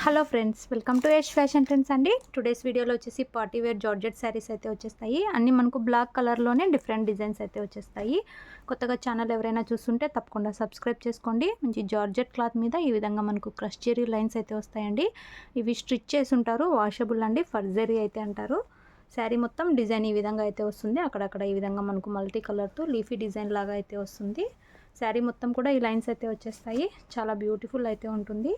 Hello friends, welcome to Yash fashion trends అండి. Today's వీడియోలో వచ్చేసి పార్టీ వేర్ జార్జెట్ శారీస్ అయితే వచ్చేస్తాయి. అన్నీ మనకు బ్లాక్ కలర్లోనే డిఫరెంట్ డిజైన్స్ అయితే వచ్చేస్తాయి. కొత్తగా ఛానల్ ఎవరైనా చూస్తుంటే తప్పకుండా సబ్స్క్రైబ్ చేసుకోండి. మంచి జార్జెట్ క్లాత్ మీద ఈ విధంగా మనకు క్రష్ జెరీ లైన్స్ అయితే వస్తాయండి. ఇవి స్టిచ్ చేసి ఉంటారు, వాషబుల్ అండి, ఫర్జరీ అయితే అంటారు. శారీ మొత్తం డిజైన్ ఈ విధంగా అయితే వస్తుంది. అక్కడక్కడ ఈ విధంగా మనకు మల్టీ కలర్తో లీఫీ డిజైన్ లాగా అయితే వస్తుంది. శారీ మొత్తం కూడా ఈ లైన్స్ అయితే వచ్చేస్తాయి. చాలా బ్యూటిఫుల్ అయితే ఉంటుంది.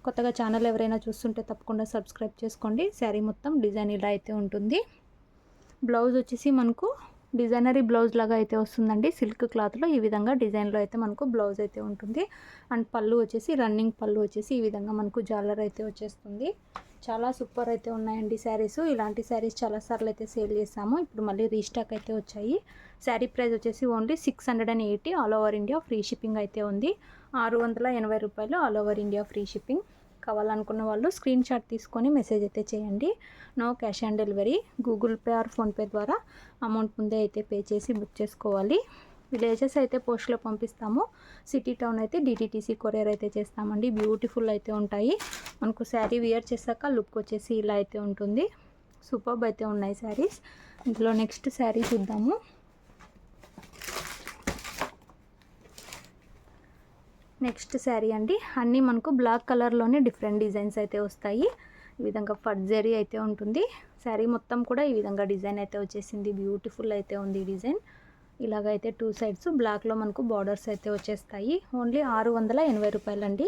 కొత్తగా ఛానల్ ఎవరైనా చూస్తుంటే తప్పకుండా సబ్స్క్రైబ్ చేసుకోండి. శారీ మొత్తం డిజైన్ ఇలా అయితే ఉంటుంది. బ్లౌజ్ వచ్చేసి మనకు డిజైనరీ బ్లౌజ్ లాగా అయితే వస్తుందండి. సిల్క్ క్లాత్లో ఈ విధంగా డిజైన్లో అయితే మనకు బ్లౌజ్ అయితే ఉంటుంది. అండ్ పళ్ళు వచ్చేసి రన్నింగ్ పళ్ళు వచ్చేసి ఈ విధంగా మనకు జాలర్ అయితే వచ్చేస్తుంది. చాలా సూపర్ అయితే ఉన్నాయండి శారీస్. ఇలాంటి శారీస్ చాలాసార్లు అయితే సేల్ చేసాము. ఇప్పుడు మళ్ళీ రీస్టాక్ అయితే వచ్చాయి. శారీ ప్రైస్ వచ్చేసి only 680 all over India free shipping అయితే ఉంది. 680 రూపాయలు all over India free shipping. కావాలనుకున్న వాళ్ళు స్క్రీన్ షాట్ తీసుకొని మెసేజ్ అయితే చేయండి. No cash on delivery. Google Pay or PhonePe ద్వారా అమౌంట్ ముందే అయితే పే చేసి బుక్ చేసుకోవాలి. విలేజెస్ అయితే పోస్ట్లో పంపిస్తాము. సిటీ టౌన్ అయితే డిటీటీసీ కొరియర్ అయితే చేస్తామండి. బ్యూటిఫుల్ అయితే ఉంటాయి. మనకు శారీ వియర్ చేశాక లుక్ వచ్చేసి ఇలా అయితే ఉంటుంది. సూపర్బ్ అయితే ఉన్నాయి శారీస్. ఇందులో నెక్స్ట్ శారీ చూద్దాము. నెక్స్ట్ శారీ అండి. అన్నీ మనకు బ్లాక్ కలర్లోనే డిఫరెంట్ డిజైన్స్ అయితే వస్తాయి. ఈ విధంగా ఫర్జరీ అయితే ఉంటుంది. శారీ మొత్తం కూడా ఈ విధంగా డిజైన్ అయితే వచ్చేసింది. బ్యూటిఫుల్ అయితే ఉంది డిజైన్. ఇలాగైతే 2 సైడ్స్ బ్లాక్లో మనకు బార్డర్స్ అయితే వచ్చేస్తాయి. ఓన్లీ 680 రూపాయలండి.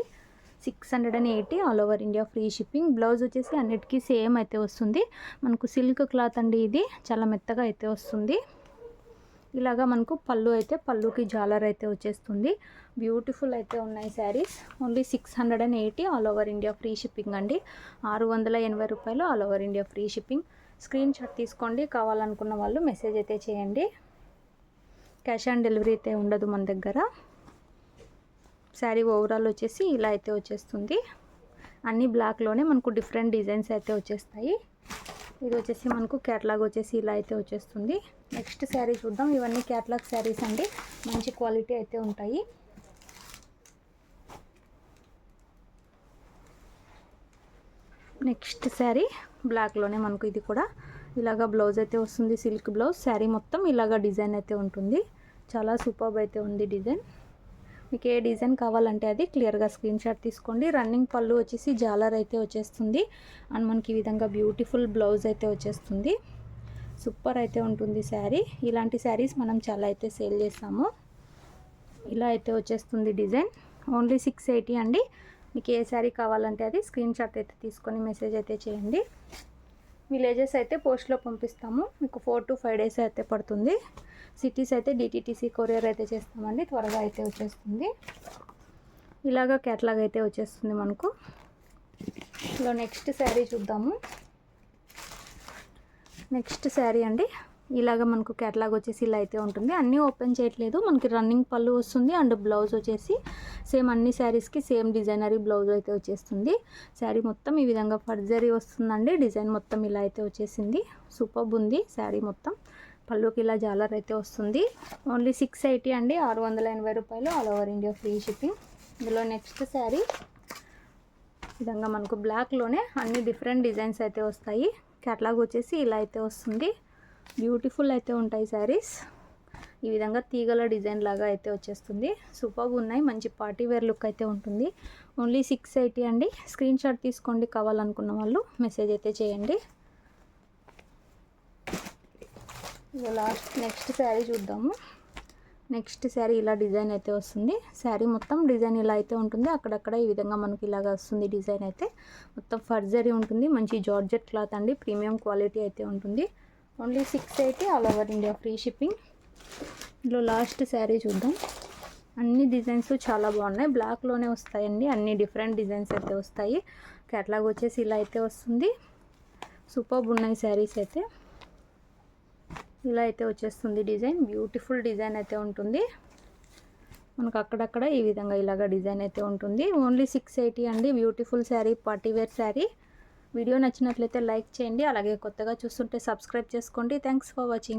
680 all over India free shipping. Blouse వచ్చేసి అన్నిటికీ సేమ్ అయితే వస్తుంది. మనకు సిల్క్ క్లాత్ అండి, ఇది చాలా మెత్తగా అయితే వస్తుంది. ఇలాగా మనకు పళ్ళు అయితే పళ్ళుకి జాలర్ అయితే వచ్చేస్తుంది. బ్యూటిఫుల్ అయితే ఉన్నాయి saris. Only 680 all over India free shipping అండి. 680 రూపాయలు all over India free shipping. Screen shot తీసుకోండి. కావాలనుకున్న వాళ్ళు మెసేజ్ అయితే చేయండి. క్యాష్ ఆన్ డెలివరీ అయితే ఉండదు మన దగ్గర. శారీ ఓవరాల్ వచ్చేసి ఇలా అయితే వచ్చేస్తుంది. అన్ని బ్లాక్లోనే మనకు డిఫరెంట్ డిజైన్స్ అయితే వచ్చేస్తాయి. ఇది వచ్చేసి మనకు క్యాట్లాగ్ వచ్చేసి ఇలా అయితే వచ్చేస్తుంది. నెక్స్ట్ శారీ చూద్దాం. ఇవన్నీ క్యాట్లాగ్ శారీస్ అండి. మంచి క్వాలిటీ అయితే ఉంటాయి. నెక్స్ట్ శారీ బ్లాక్లోనే మనకు ఇది కూడా ఇలాగా బ్లౌజ్ అయితే వస్తుంది. Silk blouse. శారీ మొత్తం ఇలాగా డిజైన్ అయితే ఉంటుంది. చాలా సూపర్బ్ అయితే ఉంది డిజైన్. మీకు ఏ డిజైన్ కావాలంటే అది క్లియర్గా స్క్రీన్ షాట్ తీసుకోండి. రన్నింగ్ పళ్ళు వచ్చేసి జాలర్ అయితే వచ్చేస్తుంది. అండ్ మనకి ఈ విధంగా బ్యూటిఫుల్ బ్లౌజ్ అయితే వచ్చేస్తుంది. సూపర్ అయితే ఉంటుంది శారీ. ఇలాంటి శారీస్ మనం చాలా అయితే సేల్ చేస్తాము. ఇలా అయితే వచ్చేస్తుంది డిజైన్. ఓన్లీ 680 అండి. మీకు ఏ శారీ కావాలంటే అది స్క్రీన్ షాట్ అయితే తీసుకొని మెసేజ్ అయితే చేయండి. విలేజెస్ అయితే పోస్ట్లో పంపిస్తాము. మీకు 4 to 5 డేస్ అయితే పడుతుంది. సిటీస్ అయితే డిటీటీసీ కొరియర్ అయితే చేస్తామండి. త్వరగా అయితే వచ్చేస్తుంది. ఇలాగా క్యాట్లాగ్ అయితే వచ్చేస్తుంది మనకు. ఇలా నెక్స్ట్ శారీ చూద్దాము. నెక్స్ట్ శారీ అండి. ఇలాగ మనకు క్యాట్లాగ్ వచ్చేసి ఇలా అయితే ఉంటుంది. అన్నీ ఓపెన్ చేయట్లేదు. మనకి రన్నింగ్ పళ్ళు వస్తుంది. అండ్ బ్లౌజ్ వచ్చేసి సేమ్ అన్ని శారీస్కి సేమ్ డిజైనరీ బ్లౌజ్ అయితే వచ్చేస్తుంది. శారీ మొత్తం ఈ విధంగా ఫర్జరీ వస్తుందండి. డిజైన్ మొత్తం ఇలా అయితే వచ్చేసింది. సూపర్బ్ ఉంది శారీ మొత్తం. పళ్ళుకి ఇలా జాలర్ అయితే వస్తుంది. ఓన్లీ 680 అండి. 680 రూపాయలు all over India free shipping. ఇందులో నెక్స్ట్ శారీ విధంగా మనకు బ్లాక్లోనే అన్ని డిఫరెంట్ డిజైన్స్ అయితే వస్తాయి. క్యాట్లాగ్ వచ్చేసి ఇలా అయితే వస్తుంది. బ్యూటిఫుల్ అయితే ఉంటాయి శారీస్. ఈ విధంగా తీగల డిజైన్ లాగా అయితే వచ్చేస్తుంది. సూపర్గా ఉన్నాయి. మంచి పార్టీ వేర్ లుక్ అయితే ఉంటుంది. ఓన్లీ 680 అండి. స్క్రీన్ షాట్ తీసుకోండి. కావాలనుకున్న వాళ్ళు మెసేజ్ అయితే చేయండి. నెక్స్ట్ శారీ చూద్దాము. నెక్స్ట్ శారీ ఇలా డిజైన్ అయితే వస్తుంది. శారీ మొత్తం డిజైన్ ఇలా అయితే ఉంటుంది. అక్కడక్కడ ఈ విధంగా మనకి ఇలాగ వస్తుంది డిజైన్ అయితే. మొత్తం ఫర్జరీ ఉంటుంది. మంచి జార్జెట్ క్లాత్ అండి. ప్రీమియం క్వాలిటీ అయితే ఉంటుంది. Only 680 all over India free shipping. ఇందులో లాస్ట్ శారీ చూద్దాం. అన్ని డిజైన్స్ చాలా బాగున్నాయి. బ్లాక్లోనే వస్తాయండి. అన్ని డిఫరెంట్ డిజైన్స్ అయితే వస్తాయి. క్యాట్లాగ్ వచ్చేసి ఇలా అయితే వస్తుంది. సూపర్బ్ ఉన్నాయి శారీస్ అయితే. ఇలా అయితే వచ్చేస్తుంది డిజైన్. బ్యూటిఫుల్ డిజైన్ అయితే ఉంటుంది. మనకు అక్కడక్కడ ఈ విధంగా ఇలాగ డిజైన్ అయితే ఉంటుంది. ఓన్లీ 680 అండి. Beautiful sari, party wear sari. Video నచ్చినట్లయితే లైక్ చేయండి. అలాగే కొత్తగా చూస్తుంటే సబ్స్క్రైబ్ చేసుకోండి. Thanks for watching.